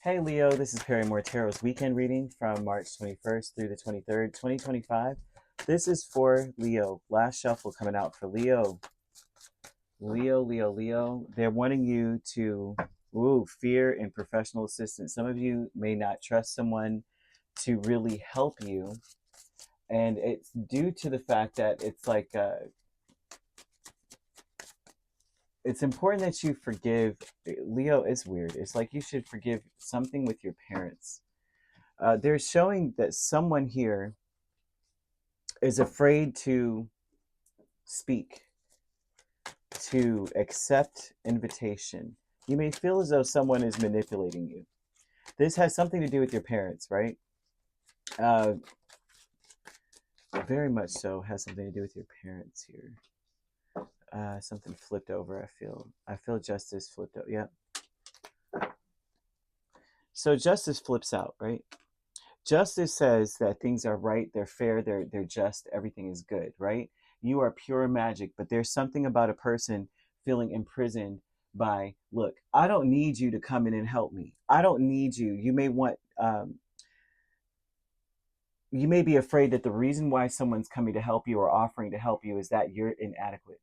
Hey Leo, this is Perrymore Tarot's weekend reading from March 21st through the 23rd, 2025. This is for Leo. Last shuffle coming out for Leo. Leo. They're wanting you to, fear and professional assistance. Some of you may not trust someone to really help you. And it's due to the fact that it's like, it's important that you forgive. Leo is weird. It's like you should forgive something with your parents. They're showing that someone here is afraid to speak, to accept invitation. You may feel as though someone is manipulating you. This has something to do with your parents, right? Very much so has something to do with your parents here. Something flipped over, I feel justice flipped out. Yeah. So justice flips out, right? Justice says that things are right, they're fair, they're just, everything is good, right? You are pure magic, but there's something about a person feeling imprisoned by, look, I don't need you to come in and help me. I don't need you. You may want, you may be afraid that the reason why someone's coming to help you or offering to help you is that you're inadequate.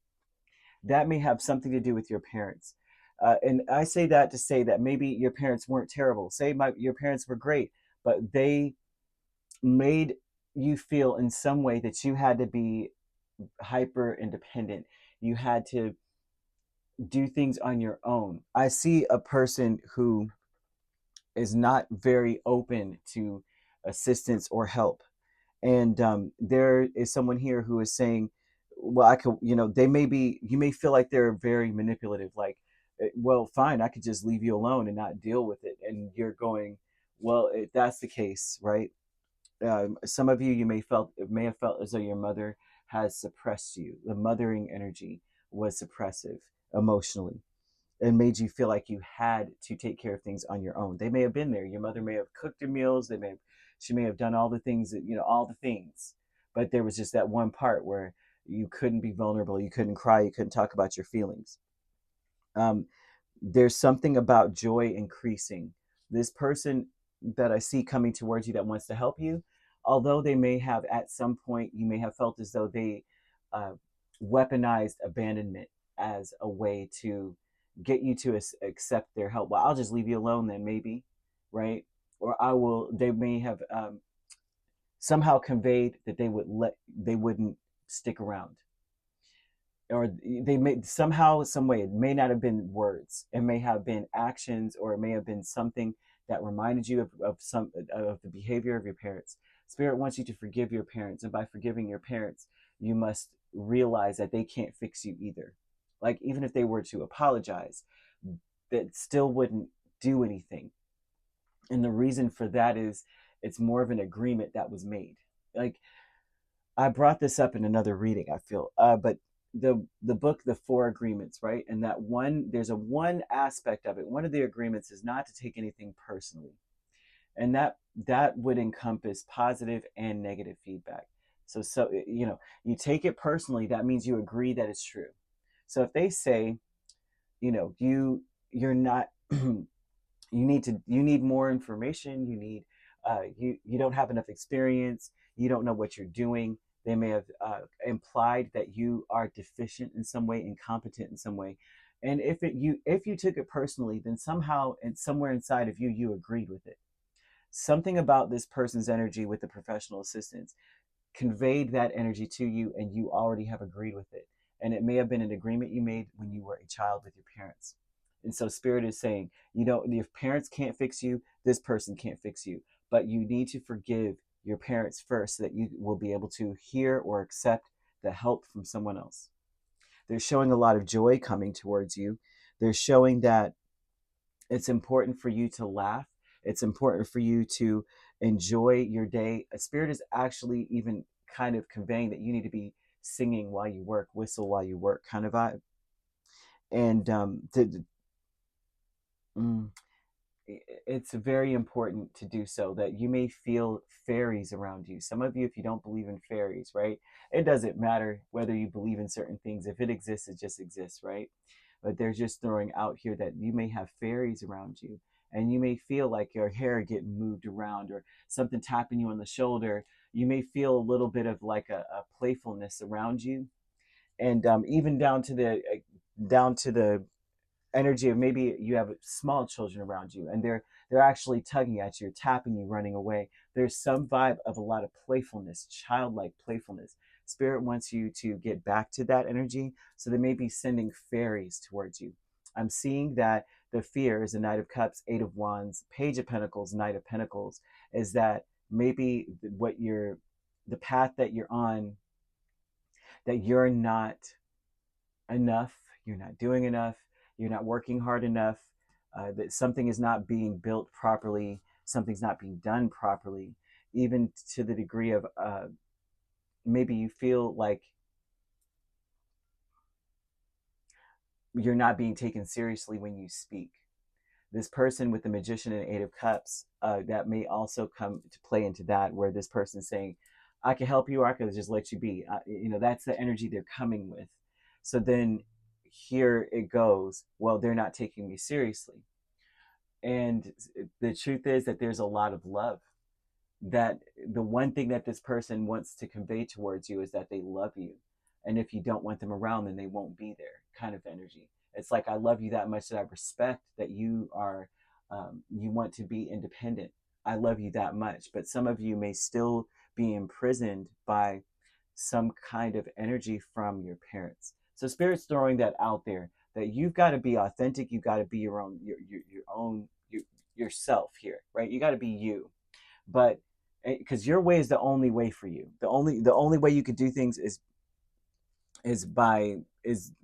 That may have something to do with your parents. And I say that to say that maybe your parents weren't terrible. Say your parents were great, but they made you feel in some way that you had to be hyper independent. You had to do things on your own. I see a person who is not very open to assistance or help. And there is someone here who is saying, well, I could, they may be, you may feel like they're very manipulative, like, well, fine, I could just leave you alone and not deal with it. And you're going, well, if that's the case, right? Some of you may have felt as though your mother has suppressed you. The mothering energy was suppressive emotionally and made you feel like you had to take care of things on your own. They may have been there. Your mother may have cooked your meals. She may have done all the things that, all the things. But there was just that one part where you couldn't be vulnerable. You couldn't cry. You couldn't talk about your feelings. There's something about joy increasing. This person that I see coming towards you that wants to help you, although they may have at some point, you may have felt as though they weaponized abandonment as a way to get you to accept their help. Well, I'll just leave you alone then, maybe, right? Or they may have somehow conveyed that they wouldn't stick around. Or they may somehow, some way, it may not have been words, it may have been actions, or it may have been something that reminded you of the behavior of your parents. Spirit wants you to forgive your parents, and by forgiving your parents, you must realize that they can't fix you either. Like, even if they were to apologize, that still wouldn't do anything. And the reason for that is it's more of an agreement that was made. Like, I brought this up in another reading, I feel, but the book, The Four Agreements, right? And that there's one aspect of it. One of the agreements is not to take anything personally, and that would encompass positive and negative feedback. So you take it personally. That means you agree that it's true. So if they say, you're not, you need more information. You need, you don't have enough experience. You don't know what you're doing. They may have implied that you are deficient in some way, incompetent in some way. And if you took it personally, then somehow and somewhere inside of you, you agreed with it. Something about this person's energy with the professional assistance conveyed that energy to you, and you already have agreed with it. And it may have been an agreement you made when you were a child with your parents. And so Spirit is saying, your parents can't fix you, this person can't fix you, but you need to forgive your parents first so that you will be able to hear or accept the help from someone else. They're showing a lot of joy coming towards you. They're showing that it's important for you to laugh. It's important for you to enjoy your day. A Spirit is actually even kind of conveying that you need to be singing while you work, whistle while you work kind of vibe. And it's very important to do so, that you may feel fairies around you. Some of you, if you don't believe in fairies, right, it doesn't matter whether you believe in certain things. If it exists, it just exists, right? But they're just throwing out here that you may have fairies around you, and you may feel like your hair getting moved around or something tapping you on the shoulder. You may feel a little bit of like a playfulness around you, and even down to the energy of maybe you have small children around you and they're actually tugging at you, tapping you, running away. There's some vibe of a lot of playfulness, childlike playfulness. Spirit wants you to get back to that energy, so they may be sending fairies towards you. I'm seeing that the fear is the Knight of Cups, Eight of Wands, Page of Pentacles, Knight of Pentacles, is that maybe the path that you're on, that you're not enough, you're not doing enough, you're not working hard enough, that something is not being built properly, something's not being done properly, even to the degree of maybe you feel like you're not being taken seriously when you speak. This person with the Magician and Eight of Cups, that may also come to play into that, where this person's saying, I can help you, or I could just let you be. That's the energy they're coming with. So then here it goes, well, they're not taking me seriously. And the truth is that there's a lot of love. That the one thing that this person wants to convey towards you is that they love you. And if you don't want them around, then they won't be there, kind of energy. It's like, I love you that much, that I respect that you are, you want to be independent. I love you that much. But some of you may still be imprisoned by some kind of energy from your parents. So Spirit's throwing that out there, that you've got to be authentic. You've got to be your own, yourself here, right? You got to be you. But because your way is the only way for you. The only way you could do things is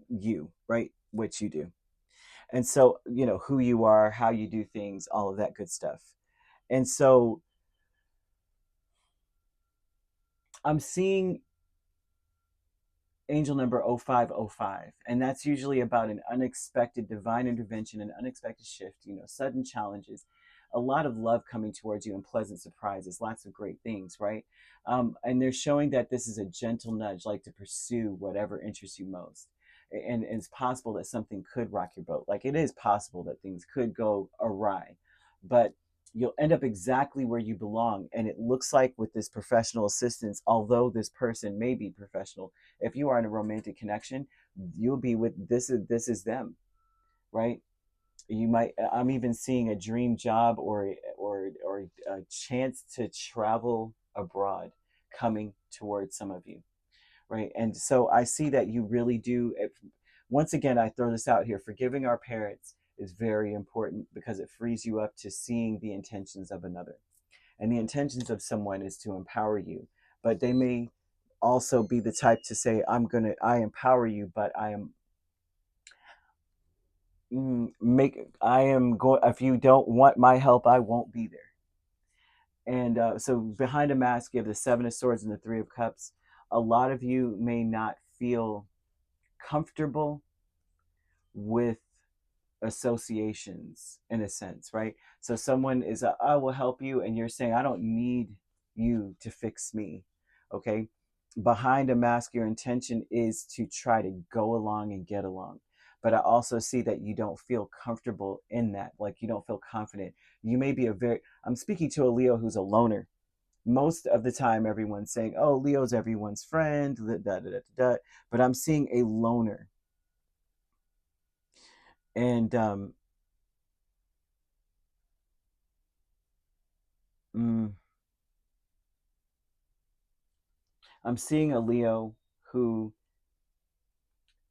you, right? What you do. And so, who you are, how you do things, all of that good stuff. And so I'm seeing angel number 0505, and that's usually about an unexpected divine intervention, an unexpected shift, sudden challenges, a lot of love coming towards you, and pleasant surprises, lots of great things, right? And they're showing that this is a gentle nudge, like to pursue whatever interests you most. And it's possible that something could rock your boat. Like, it is possible that things could go awry, but you'll end up exactly where you belong. And it looks like with this professional assistance, although this person may be professional, if you are in a romantic connection, you'll be with this is them, right? You might, I'm even seeing a dream job, or a chance to travel abroad coming towards some of you, right? And so I see that you really do. Once again, I throw this out here: forgiving our parents is very important, because it frees you up to seeing the intentions of another. And the intentions of someone is to empower you, but they may also be the type to say, I empower you, but I am going, if you don't want my help, I won't be there. And so behind a mask, you have the Seven of Swords and the Three of Cups. A lot of you may not feel comfortable with associations, in a sense, right? So someone is, I will help you, and you're saying, I don't need you to fix me. Okay. Behind a mask, your intention is to try to go along and get along. But I also see that you don't feel comfortable in that. Like, you don't feel confident. You may be I'm speaking to a Leo who's a loner. Most of the time, everyone's saying, oh, Leo's everyone's friend, da, da, da, da, da. But I'm seeing a loner. And mm, I'm seeing a Leo who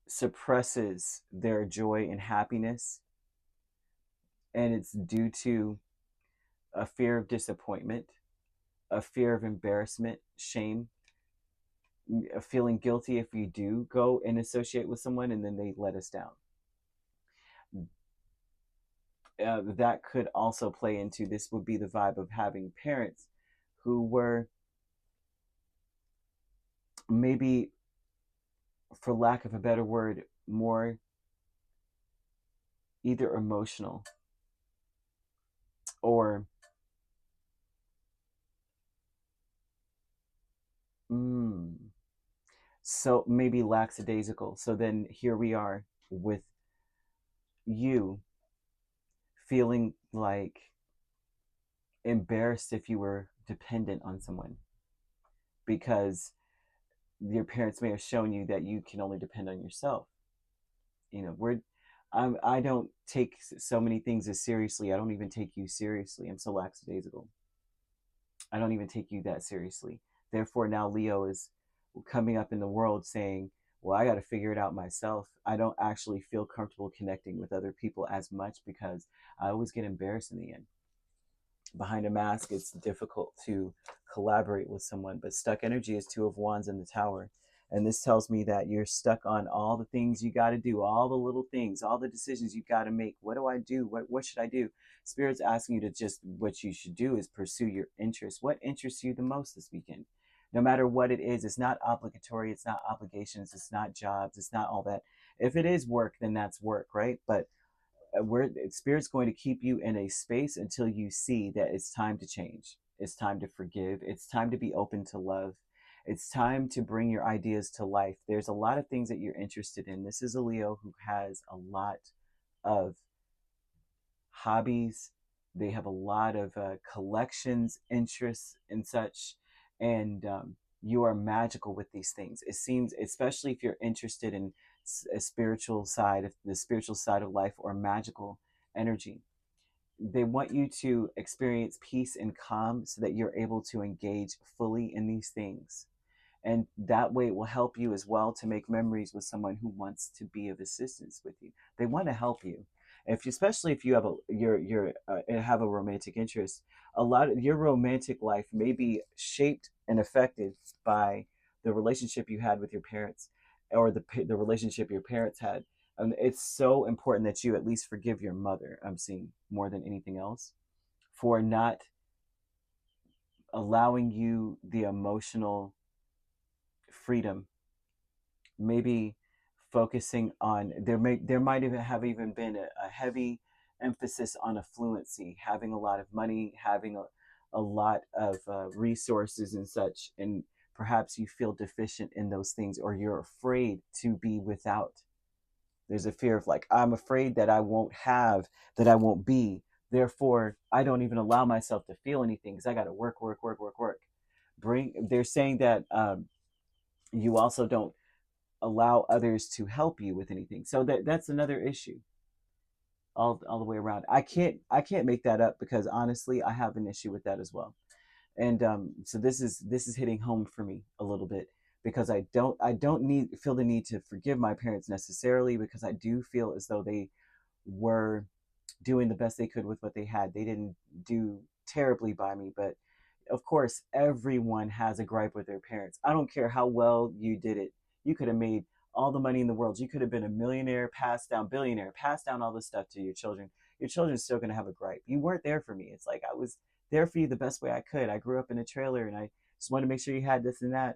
suppresses their joy and happiness, and it's due to a fear of disappointment, a fear of embarrassment, shame, a feeling guilty if you do go and associate with someone and then they let us down. That could also play into, this would be the vibe of having parents who were maybe, for lack of a better word, more either emotional or so maybe lackadaisical. So then here we are with you feeling like embarrassed if you were dependent on someone, because your parents may have shown you that you can only depend on yourself. I don't take so many things as seriously. I don't even take you seriously. I'm so lackadaisical. I don't even take you that seriously. Therefore, now Leo is coming up in the world saying, well, I got to figure it out myself. I don't actually feel comfortable connecting with other people as much because I always get embarrassed in the end. Behind a mask, it's difficult to collaborate with someone. But stuck energy is Two of Wands in the Tower. And this tells me that you're stuck on all the things you got to do, all the little things, all the decisions you got to make. What do I do? What should I do? Spirit's asking you to just, what you should do is pursue your interests. What interests you the most this weekend? No matter what it is, it's not obligatory, it's not obligations, it's not jobs, it's not all that. If it is work, then that's work, right? But where Spirit's going to keep you in a space until you see that it's time to change. It's time to forgive. It's time to be open to love. It's time to bring your ideas to life. There's a lot of things that you're interested in. This is a Leo who has a lot of hobbies. They have a lot of collections, interests, and such. And you are magical with these things. It seems, especially if you're interested in a spiritual side, the spiritual side of life, or magical energy. They want you to experience peace and calm so that you're able to engage fully in these things. And that way it will help you as well to make memories with someone who wants to be of assistance with you. They want to help you. Especially if you have have a romantic interest, a lot of your romantic life may be shaped and affected by the relationship you had with your parents, or the relationship your parents had. It's so important that you at least forgive your mother, I'm seeing, more than anything else, for not allowing you the emotional freedom. Maybe focusing on, there might even have even been a heavy emphasis on affluency, having a lot of money, having a lot of resources and such, and perhaps you feel deficient in those things, or you're afraid to be without. There's a fear of, like, I'm afraid that I won't have, that I won't be, therefore I don't even allow myself to feel anything because I got to work. They're saying that you also don't allow others to help you with anything. So that's another issue all the way around. I can't make that up, because honestly I have an issue with that as well. And so this is hitting home for me a little bit, because I don't feel the need to forgive my parents necessarily, because I do feel as though they were doing the best they could with what they had. They didn't do terribly by me, but of course, everyone has a gripe with their parents. I don't care how well you did it. You could have made all the money in the world. You could have been a millionaire, passed down, billionaire, passed down all this stuff to your children. Your children's still going to have a gripe. You weren't there for me. It's like, I was there for you the best way I could. I grew up in a trailer and I just wanted to make sure you had this and that.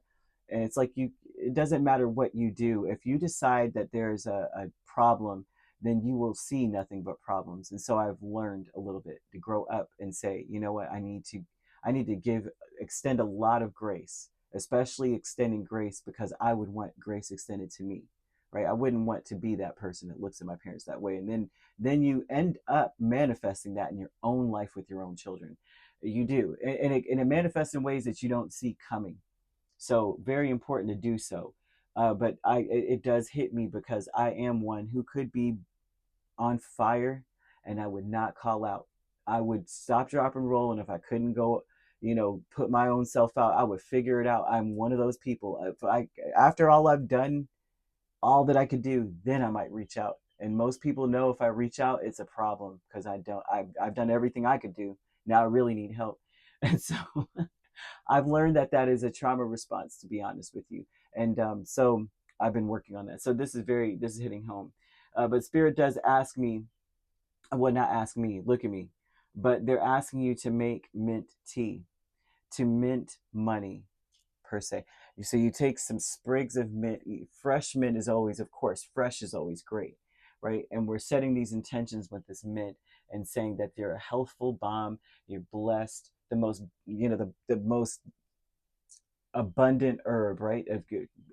And it's like, it doesn't matter what you do. If you decide that there's a problem, then you will see nothing but problems. And so I've learned a little bit to grow up and say, you know what, I need to extend a lot of grace, especially extending grace, because I would want grace extended to me, right? I wouldn't want to be that person that looks at my parents that way. And then you end up manifesting that in your own life with your own children. You do. And it manifests in ways that you don't see coming. So very important to do so. But it does hit me, because I am one who could be on fire and I would not call out. I would stop, drop, and roll. And if I couldn't go, put my own self out, I would figure it out. I'm one of those people. After all I've done, all that I could do, then I might reach out. And most people know if I reach out, it's a problem, because I've done everything I could do. Now I really need help. And so I've learned that is a trauma response, to be honest with you. And so I've been working on that. So this is hitting home. But Spirit does ask me, well, not ask me, look at me, but they're asking you to make mint tea, to mint money, per se. So you take some sprigs of mint. Fresh mint is always, of course, fresh is always great, right? And we're setting these intentions with this mint and saying that you're a healthful bomb, you're blessed, the most, the most abundant herb, right? Of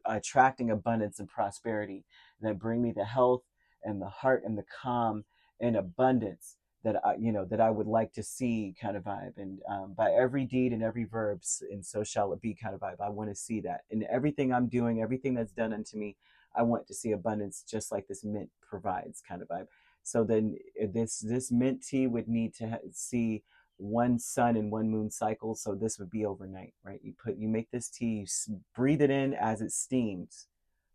attracting abundance and prosperity that bring me the health and the heart and the calm and abundance that I, that I would like to see kind of vibe. And by every deed and every verb, and so shall it be kind of vibe. I want to see that in everything I'm doing, everything that's done unto me. I want to see abundance, just like this mint provides kind of vibe. So then this mint tea would need to see one sun and one moon cycle. So this would be overnight, right? You make this tea, breathe it in as it steams,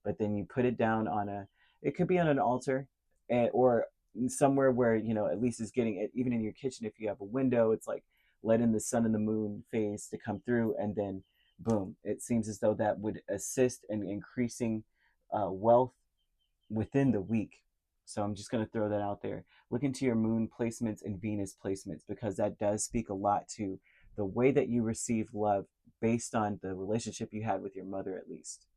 but then you put it down on it could be on an altar, or somewhere where at least it's getting it. Even in your kitchen, if you have a window, it's like letting the sun and the moon phase to come through, and then boom, it seems as though that would assist in increasing wealth within the week. So I'm just going to throw that out there. Look into your moon placements and Venus placements, because that does speak a lot to the way that you receive love based on the relationship you had with your mother, at least.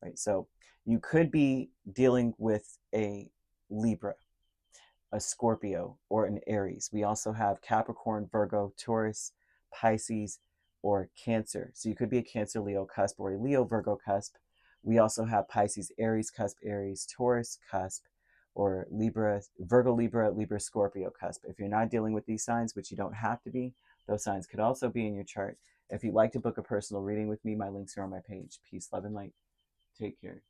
Right? So you could be dealing with a Libra, a Scorpio, or an Aries. We also have Capricorn, Virgo, Taurus, Pisces, or Cancer. So you could be a Cancer, Leo cusp, or a Leo, Virgo cusp. We also have Pisces, Aries cusp, Aries, Taurus cusp, or Libra, Virgo, Libra, Libra, Scorpio cusp. If you're not dealing with these signs, which you don't have to be, those signs could also be in your chart. If you'd like to book a personal reading with me, my links are on my page. Peace, love, and light. Take care.